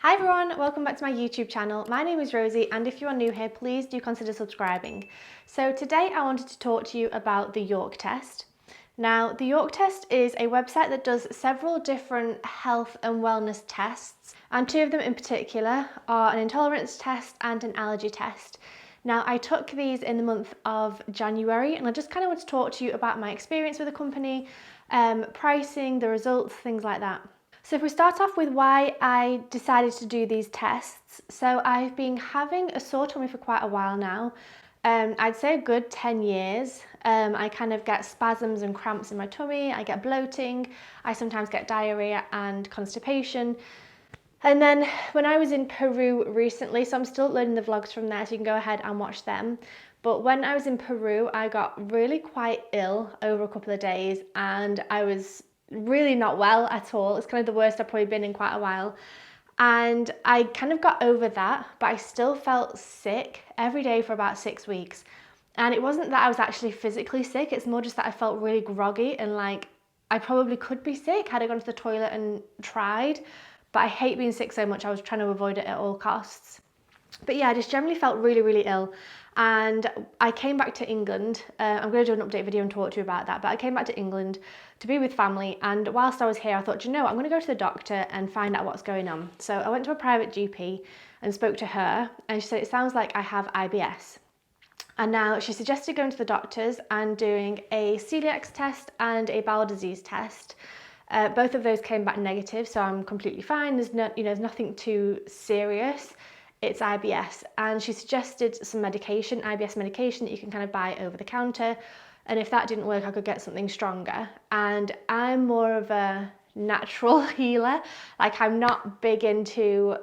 Hi everyone, welcome back to my YouTube channel. My name is Rosie, and if you are new here, please do consider subscribing. So today I wanted to talk to you about the York test. Now, the York test is a website that does several different health and wellness tests, and two of them in particular are an intolerance test and an allergy test. Now, I took these in the month of January, and I just kind of want to talk to you about my experience with the company, pricing, the results, things like that. So if we start off with why I decided to do these tests. So I've been having a sore tummy for quite a while now. I'd say a good 10 years. I kind of get spasms and cramps in my tummy. I get bloating. I sometimes get diarrhea and constipation. And then when I was in Peru recently, so I'm still uploading the vlogs from there, so you can go ahead and watch them. But when I was in Peru, I got really quite ill over a couple of days, and I was really not well at all. It's kind of the worst I've probably been in quite a while. And I kind of got over that, but I still felt sick every day for about 6 weeks. And it wasn't that I was actually physically sick, it's more just that I felt really groggy and like I probably could be sick had I gone to the toilet and tried. But I hate being sick so much, I was trying to avoid it at all costs. But yeah, I just generally felt really, really ill. And I came back to England. I'm going to do an update video and talk to you about that. But I came back to England to be with family. And whilst I was here, I thought, you know what, I'm going to go to the doctor and find out what's going on. So I went to a private GP and spoke to her. And she said, it sounds like I have IBS. And now she suggested going to the doctors and doing a coeliacs test and a bowel disease test. Both of those came back negative, so I'm completely fine. There's there's nothing too serious. It's IBS, and she suggested some medication, IBS medication that you can kind of buy over the counter. And if that didn't work, I could get something stronger. And I'm more of a natural healer. Like, I'm not big into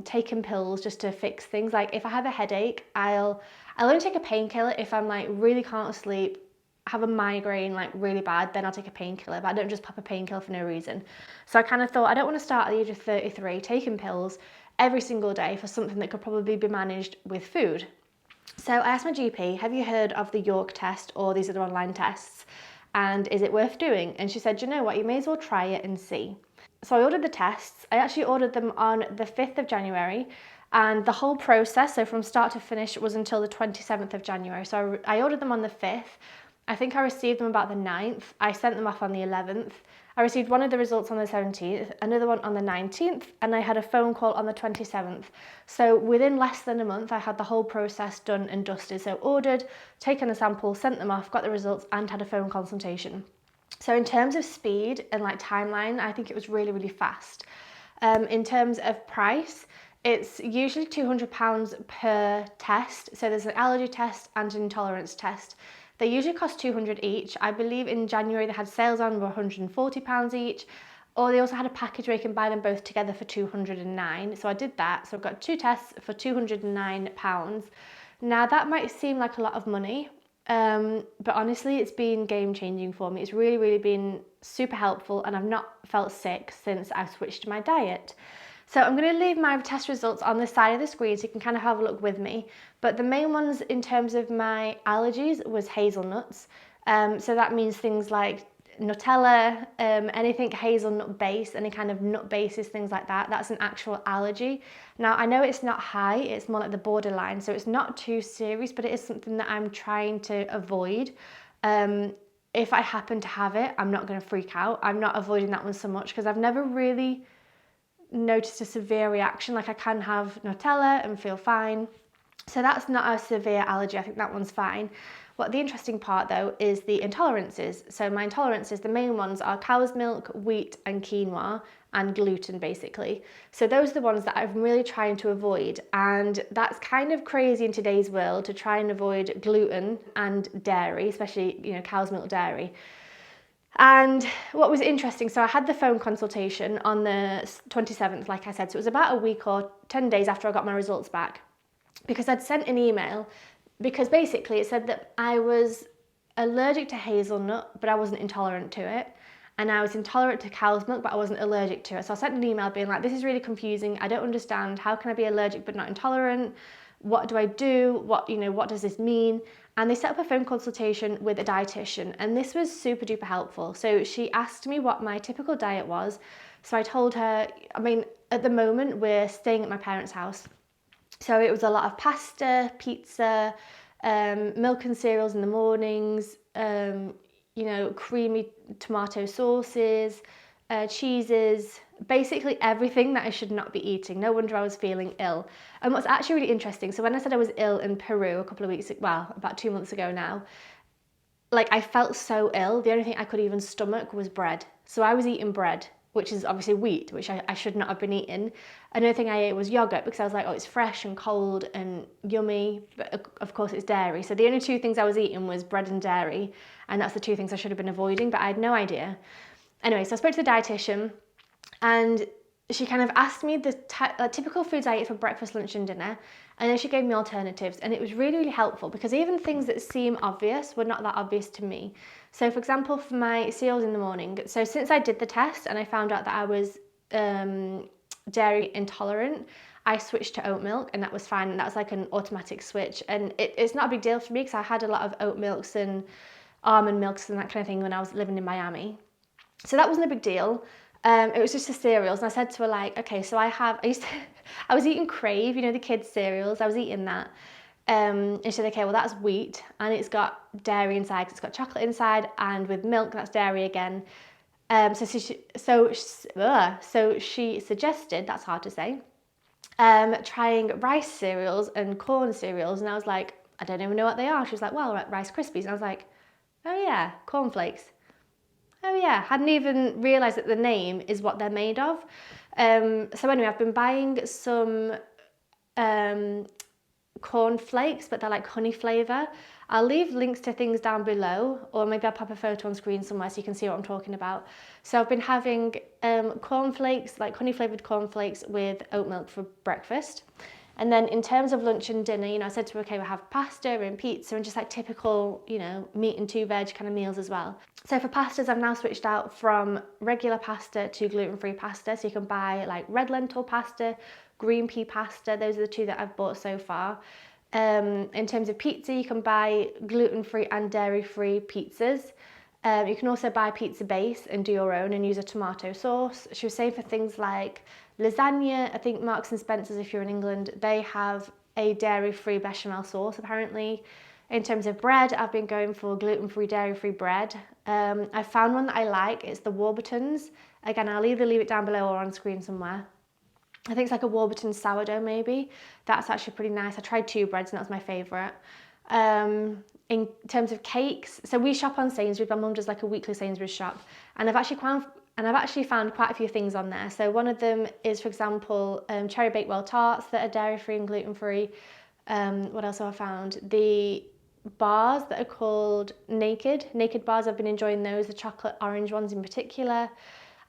taking pills just to fix things. Like, if I have a headache, I'll only take a painkiller if I'm like really can't sleep, have a migraine like really bad, then I'll take a painkiller, but I don't just pop a painkiller for no reason. So I kind of thought, I don't want to start at the age of 33 taking pills every single day for something that could probably be managed with food. So I asked my GP, have you heard of the York test or these other online tests? And is it worth doing? And she said, you know what, you may as well try it and see. So I ordered the tests. I actually ordered them on the 5th of January. And the whole process, so from start to finish, was until the 27th of January. So I ordered them on the 5th. I think I received them about the 9th. I sent them off on the 11th. I received one of the results on the 17th, another one on the 19th, and I had a phone call on the 27th. So within less than a month, I had the whole process done and dusted. So ordered, taken the sample, sent them off, got the results, and had a phone consultation. So in terms of speed and like timeline, I think it was really, really fast. In terms of price, it's usually £200 per test. So there's an allergy test and an intolerance test. They usually cost $200 each. I believe in January they had sales on were £140 each, or they also had a package where you can buy them both together for $209. So I did that. So I've got two tests for £209. Now that might seem like a lot of money, but honestly, it's been game changing for me. It's really, really been super helpful, and I've not felt sick since I switched my diet. So I'm going to leave my test results on the side of the screen so you can kind of have a look with me. But the main ones in terms of my allergies was hazelnuts. So that means things like Nutella, anything hazelnut based, any kind of nut bases, things like that. That's an actual allergy. Now, I know it's not high, it's more like the borderline, so it's not too serious, but it is something that I'm trying to avoid. If I happen to have it, I'm not going to freak out. I'm not avoiding that one so much because I've never really noticed a severe reaction. Like, I can have Nutella and feel fine. So that's not a severe allergy. I think that one's fine. What the interesting part though is the intolerances. So my intolerances, the main ones are cow's milk, wheat and quinoa, and gluten basically. So those are the ones that I'm really trying to avoid. And that's kind of crazy in today's world to try and avoid gluten and dairy, especially, cow's milk dairy. And what was interesting, so I had the phone consultation on the 27th, like I said, so it was about a week or 10 days after I got my results back, because I'd sent an email, because basically it said that I was allergic to hazelnut, but I wasn't intolerant to it. And I was intolerant to cow's milk, but I wasn't allergic to it. So I sent an email being like, this is really confusing. I don't understand. How can I be allergic but not intolerant? What do I do? What does this mean? And they set up a phone consultation with a dietitian, and this was super duper helpful. So she asked me what my typical diet was. So I told her, I mean, at the moment we're staying at my parents' house. So it was a lot of pasta, pizza, milk and cereals in the mornings, you know, creamy tomato sauces, cheeses, basically everything that I should not be eating. No wonder I was feeling ill. And what's actually really interesting, so when I said I was ill in Peru a couple of weeks, well, about 2 months ago now, like I felt so ill, the only thing I could even stomach was bread. So I was eating bread, which is obviously wheat, which I should not have been eating. Another thing I ate was yogurt because I was like, oh, it's fresh and cold and yummy, but of course it's dairy. So the only two things I was eating was bread and dairy, and that's the two things I should have been avoiding, but I had no idea. Anyway, so I spoke to the dietitian, and she kind of asked me the typical foods I eat for breakfast, lunch and dinner, and then she gave me alternatives, and it was really, really helpful because even things that seem obvious were not that obvious to me. So for example, for my cereals in the morning, so since I did the test and I found out that I was dairy intolerant, I switched to oat milk, and that was fine, and that was like an automatic switch, and it's not a big deal for me because I had a lot of oat milks and almond milks and that kind of thing when I was living in Miami. So that wasn't a big deal. It was just the cereals, and I said to her like, okay, so I was eating Crave, you know, the kids cereals, I was eating that. And she said, okay, well that's wheat and it's got dairy inside because it's got chocolate inside, and with milk that's dairy again. So she suggested, that's hard to say, trying rice cereals and corn cereals, and I was like, I don't even know what they are. She was like, well, Rice Krispies, and I was like, oh yeah, cornflakes. Oh yeah, hadn't even realised that the name is what they're made of. So anyway, I've been buying some corn flakes, but they're like honey flavour. I'll leave links to things down below, or maybe I'll pop a photo on screen somewhere so you can see what I'm talking about. So I've been having corn flakes, like honey flavoured corn flakes with oat milk for breakfast. And then in terms of lunch and dinner, you know, I said to her, okay, we'll have pasta and pizza and just like typical, you know, meat and 2 veg kind of meals as well. So for pastas, I've now switched out from regular pasta to gluten-free pasta. So you can buy like red lentil pasta, green pea pasta. Those are the two that I've bought so far. In terms of pizza, you can buy gluten-free and dairy-free pizzas. You can also buy pizza base and do your own and use a tomato sauce. She was saying for things like lasagna, I think Marks and Spencer's, if you're in England, they have a dairy-free bechamel sauce apparently. In terms of bread, I've been going for gluten-free, dairy-free bread. I found one that I like, it's the Warburton's. Again, I'll either leave it down below or on screen somewhere. I think it's like a Warburton sourdough maybe. That's actually pretty nice. I tried 2 breads and that was my favourite. In terms of cakes, so we shop on Sainsbury's. My mum does like a weekly Sainsbury's shop, and I've actually found quite a few things on there. So one of them is, for example, cherry bakewell tarts that are dairy-free and gluten-free. What else have I found? The bars that are called Naked bars, I've been enjoying those, the chocolate orange ones in particular.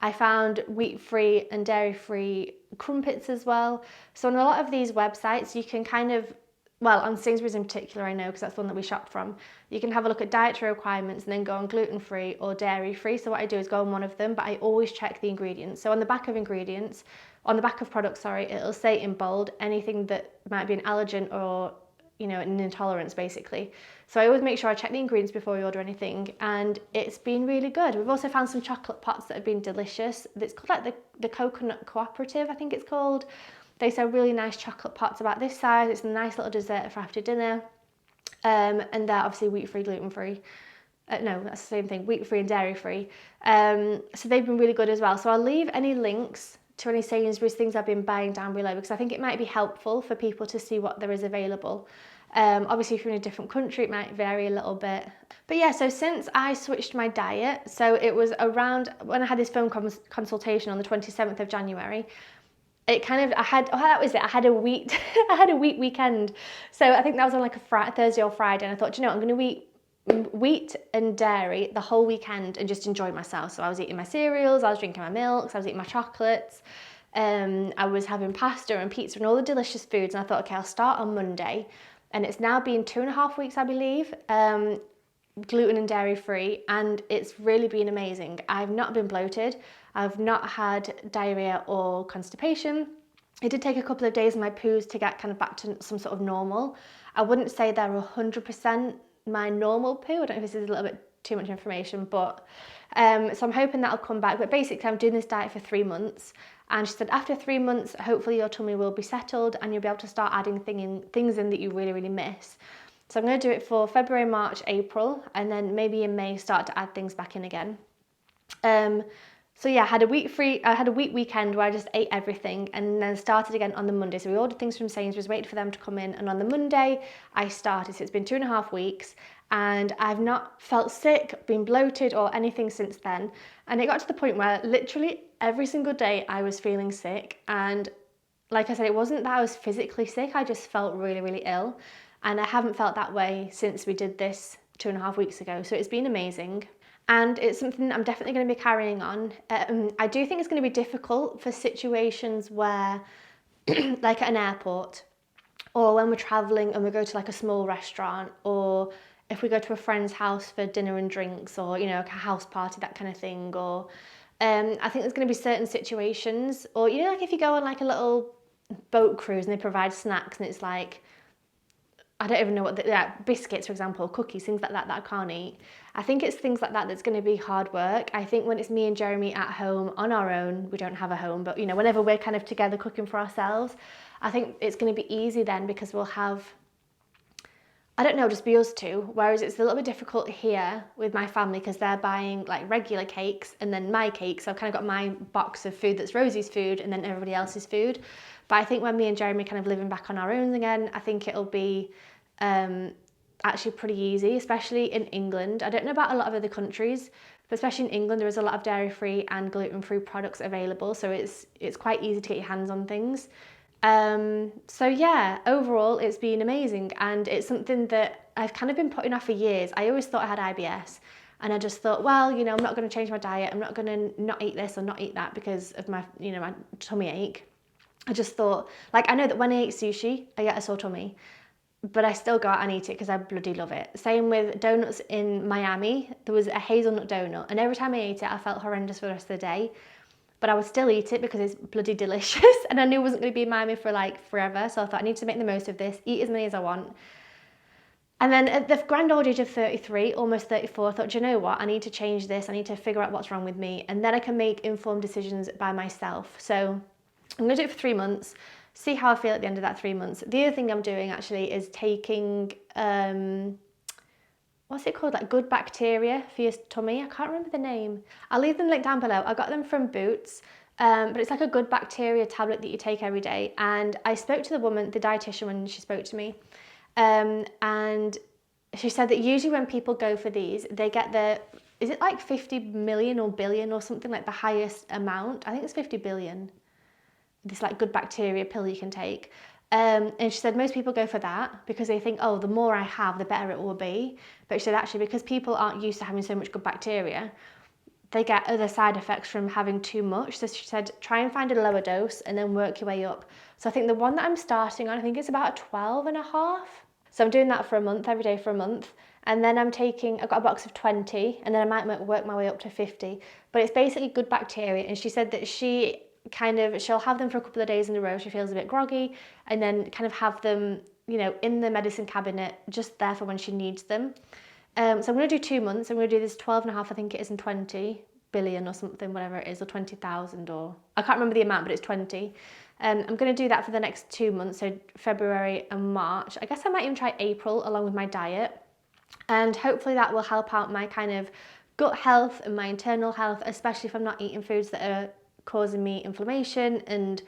I found wheat-free and dairy-free crumpets as well. So on a lot of these websites, you can kind of, well, on Sainsbury's in particular, I know, because that's the one that we shopped from, you can have a look at dietary requirements and then go on gluten-free or dairy-free. So what I do is go on one of them, but I always check the ingredients. So on the back of products, it'll say in bold anything that might be an allergen or, you know, an intolerance basically. So I always make sure I check the ingredients before we order anything, and it's been really good. We've also found some chocolate pots that have been delicious. It's called like the Coconut Cooperative, I think it's called. They sell really nice chocolate pots about this size. It's a nice little dessert for after dinner. And they're obviously wheat-free, gluten-free. No, that's the same thing, wheat-free and dairy-free. So they've been really good as well. So I'll leave any links to any Sainsbury's things I've been buying down below, because I think it might be helpful for people to see what there is available. Obviously, if you're in a different country, it might vary a little bit. But yeah, so since I switched my diet, so it was around when I had this phone consultation on the 27th of January, it kind of, I had a wheat, I had a wheat weekend. So I think that was on like a Thursday or Friday, and I thought, you know, I'm going to eat wheat and dairy the whole weekend and just enjoy myself. So I was eating my cereals, I was drinking my milks, I was eating my chocolates, I was having pasta and pizza and all the delicious foods, and I thought, okay, I'll start on Monday. And it's now been 2.5 weeks, I believe, gluten and dairy free, and it's really been amazing. I've not been bloated, I've not had diarrhea or constipation. It did take a couple of days of my poos to get kind of back to some sort of normal. I wouldn't say they're 100% my normal poo. I don't know if this is a little bit too much information, but so I'm hoping that'll come back. But basically I'm doing this diet for 3 months, and she said after 3 months hopefully your tummy will be settled and you'll be able to start adding things in that you really, really miss. So I'm going to do it for February, March, April, and then maybe in May start to add things back in again. So yeah, I had a week weekend where I just ate everything, and then started again on the Monday. So we ordered things from Sainsbury's, waited for them to come in, and on the Monday I started. So it's been 2.5 weeks, and I've not felt sick, been bloated or anything since then. And it got to the point where literally every single day I was feeling sick, and like I said, it wasn't that I was physically sick, I just felt really, really ill, and I haven't felt that way since we did this 2.5 weeks ago. So it's been amazing. And it's something I'm definitely going to be carrying on. I do think it's going to be difficult for situations where, like at an airport, or when we're traveling and we go to like a small restaurant, or if we go to a friend's house for dinner and drinks, or, you know, like a house party, that kind of thing. Or I think there's going to be certain situations, or, you know, like if you go on like a little boat cruise and they provide snacks and it's like, I don't even know what, biscuits, for example, cookies, things like that I can't eat. I think it's things like that that's going to be hard work. I think when it's me and Jeremy at home on our own, we don't have a home, but, you know, whenever we're kind of together cooking for ourselves, I think it's going to be easy then, because we'll have, I don't know, just be us two. Whereas it's a little bit difficult here with my family, because they're buying like regular cakes and then my cake. So I've kind of got my box of food that's Rosie's food and then everybody else's food. But I think when me and Jeremy kind of living back on our own again, I think it'll be actually pretty easy, especially in England. I don't know about a lot of other countries, but especially in England, there is a lot of dairy-free and gluten-free products available. So it's quite easy to get your hands on things. So yeah, overall it's been amazing, and it's something that I've kind of been putting off for years. I always thought I had IBS, and I just thought, well, you know, I'm not going to change my diet. I'm not going to not eat this or not eat that because of my, you know, my tummy ache. I just thought, like, I know that when I eat sushi, I get a sore tummy, but I still go out and eat it because I bloody love it. Same with donuts in Miami. There was a hazelnut donut, and every time I ate it, I felt horrendous for the rest of the day. But I would still eat it because it's bloody delicious, and I knew I wasn't going to be in Miami for like forever, so I thought I need to make the most of this, eat as many as I want. And then at the grand old age of 33, almost 34, I thought, do you know what, I need to change this, I need to figure out what's wrong with me, and then I can make informed decisions by myself. So I'm going to do it for 3 months, see how I feel at the end of that 3 months. The other thing I'm doing actually is taking, what's it called, like good bacteria for your tummy. I can't remember the name. I'll leave them linked down below. I got them from Boots, but it's like a good bacteria tablet that you take every day. And I spoke to the woman, the dietitian, when she spoke to me, and she said that usually when people go for these, they get is it like 50 million or billion or something, like the highest amount? I think it's 50 billion. This like good bacteria pill you can take. And she said most people go for that because they think, oh, the more I have, the better it will be. But she said actually, because people aren't used to having so much good bacteria, they get other side effects from having too much. So she said, try and find a lower dose and then work your way up. So I think the one that I'm starting on, I think it's about a 12.5. So I'm doing that for a month, every day for a month. And then I've got a box of 20, and then I might work my way up to 50. But it's basically good bacteria. And she said that she'll have them for a couple of days in a row. She feels a bit groggy, and then kind of have them, you know, in the medicine cabinet, just there for when she needs them. So I'm going to do 2 months. I'm going to do this 12.5, I think it is, in 20 billion or something, whatever it is, or 20,000, or I can't remember the amount, but it's 20. I'm going to do that for the next 2 months, so February and March. I guess I might even try April along with my diet, and hopefully that will help out my kind of gut health and my internal health, especially if I'm not eating foods that are causing me inflammation and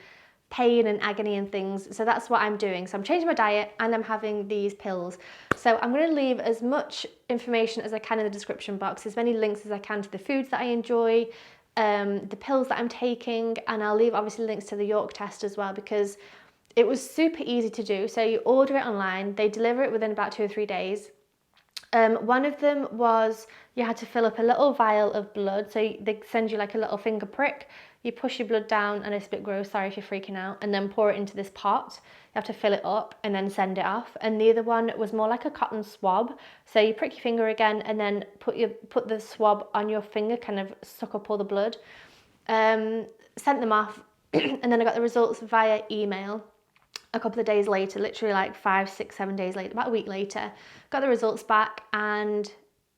pain and agony and things. So that's what I'm doing. So I'm changing my diet and I'm having these pills. So I'm going to leave as much information as I can in the description box, as many links as I can to the foods that I enjoy, the pills that I'm taking, and I'll leave obviously links to the York test as well, because it was super easy to do. So you order it online, they deliver it within about 2 or 3 days. One of them was you had to fill up a little vial of blood. So they send you like a little finger prick. You push your blood down, and it's a bit gross, sorry if you're freaking out, and then pour it into this pot. You have to fill it up and then send it off. And the other one was more like a cotton swab. So you prick your finger again and then put the swab on your finger, kind of suck up all the blood. Sent them off, and then I got the results via email a couple of days later, literally like 5, 6, 7 days later, about a week later. Got the results back, and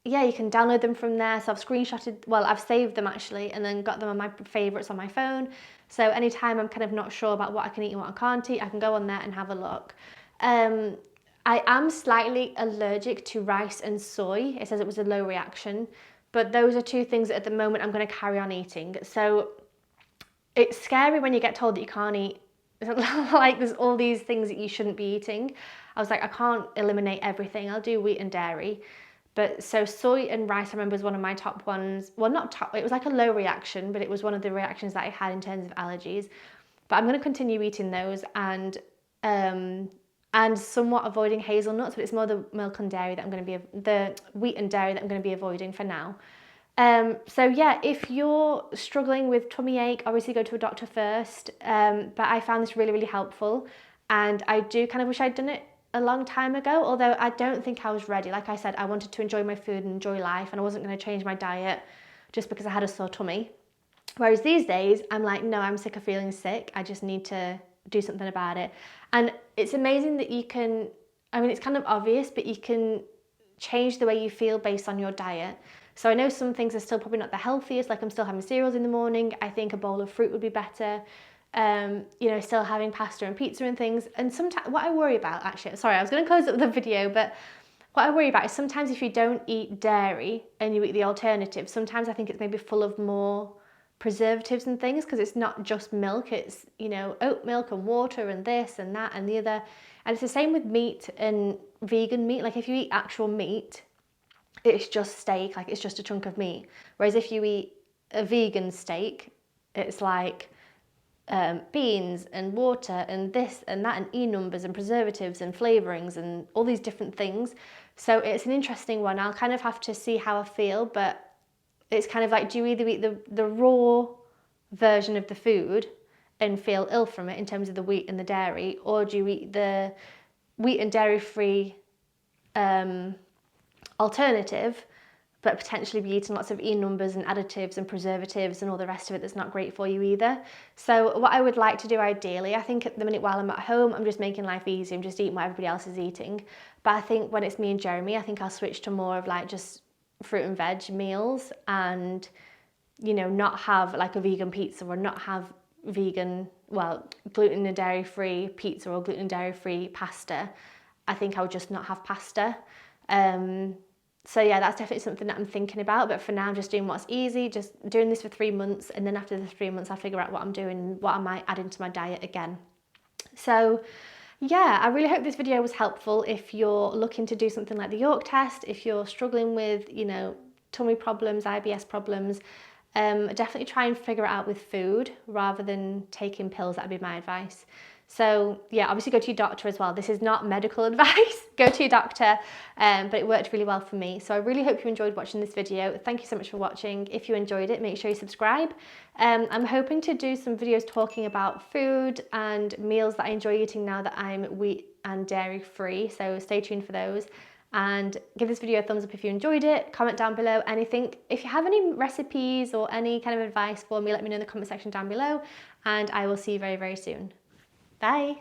yeah, you can download them from there. So I've screenshotted, well, I've saved them actually, and then got them on my favorites on my phone. So anytime I'm kind of not sure about what I can eat and what I can't eat, I can go on there and have a look. I am slightly allergic to rice and soy. It says it was a low reaction, but those are two things that at the moment I'm going to carry on eating. So it's scary when you get told that you can't eat, like there's all these things that you shouldn't be eating. I was like, I can't eliminate everything. I'll do wheat and dairy. But so soy and rice, I remember, was one of my top ones. Well, not top, it was like a low reaction, but it was one of the reactions that I had in terms of allergies. But I'm going to continue eating those and somewhat avoiding hazelnuts, but it's more the milk and dairy that I'm going to be, the wheat and dairy that I'm going to be avoiding for now. So yeah, if you're struggling with tummy ache, obviously go to a doctor first. But I found this really, really helpful. And I do kind of wish I'd done it a long time ago, although I don't think I was ready. Like I said, I wanted to enjoy my food and enjoy life, and I wasn't going to change my diet just because I had a sore tummy. Whereas these days, I'm like, no, I'm sick of feeling sick. I just need to do something about it. And it's amazing that you can, I mean, it's kind of obvious, but you can change the way you feel based on your diet. So I know some things are still probably not the healthiest, like I'm still having cereals in the morning. I think a bowl of fruit would be better. You know, still having pasta and pizza and things. And sometimes what I worry about, actually, sorry, I was going to close up the video, but what I worry about is sometimes if you don't eat dairy and you eat the alternative, sometimes I think it's maybe full of more preservatives and things, because it's not just milk, it's, you know, oat milk and water and this and that and the other. And it's the same with meat and vegan meat. Like if you eat actual meat, it's just steak, like it's just a chunk of meat. Whereas if you eat a vegan steak, it's like beans and water and this and that and numbers and preservatives and flavorings and all these different things. So it's an interesting one. I'll kind of have to see how I feel, but it's kind of like, do you either eat the raw version of the food and feel ill from it in terms of the wheat and the dairy, or do you eat the wheat and dairy free alternative, but potentially be eating lots of numbers and additives and preservatives and all the rest of it that's not great for you either. So what I would like to do ideally, I think at the minute while I'm at home, I'm just making life easy, I'm just eating what everybody else is eating. But I think when it's me and Jeremy, I think I'll switch to more of like just fruit and veg meals, and, you know, not have like a vegan pizza or not have vegan, well, gluten and dairy free pizza or gluten and dairy free pasta. I think I would just not have pasta. So yeah, that's definitely something that I'm thinking about, but for now I'm just doing what's easy, just doing this for 3 months, and then after the 3 months I'll figure out what I'm doing, what I might add into my diet again. So yeah, I really hope this video was helpful if you're looking to do something like the York test, if you're struggling with, you know, tummy problems, IBS problems. Definitely try and figure it out with food rather than taking pills. That'd be my advice. So yeah, obviously go to your doctor as well. This is not medical advice. Go to your doctor, but it worked really well for me. So I really hope you enjoyed watching this video. Thank you so much for watching. If you enjoyed it, make sure you subscribe. I'm hoping to do some videos talking about food and meals that I enjoy eating now that I'm wheat and dairy free. So stay tuned for those. And give this video a thumbs up if you enjoyed it. Comment down below anything. If you have any recipes or any kind of advice for me, let me know in the comment section down below, and I will see you very, very soon. Bye.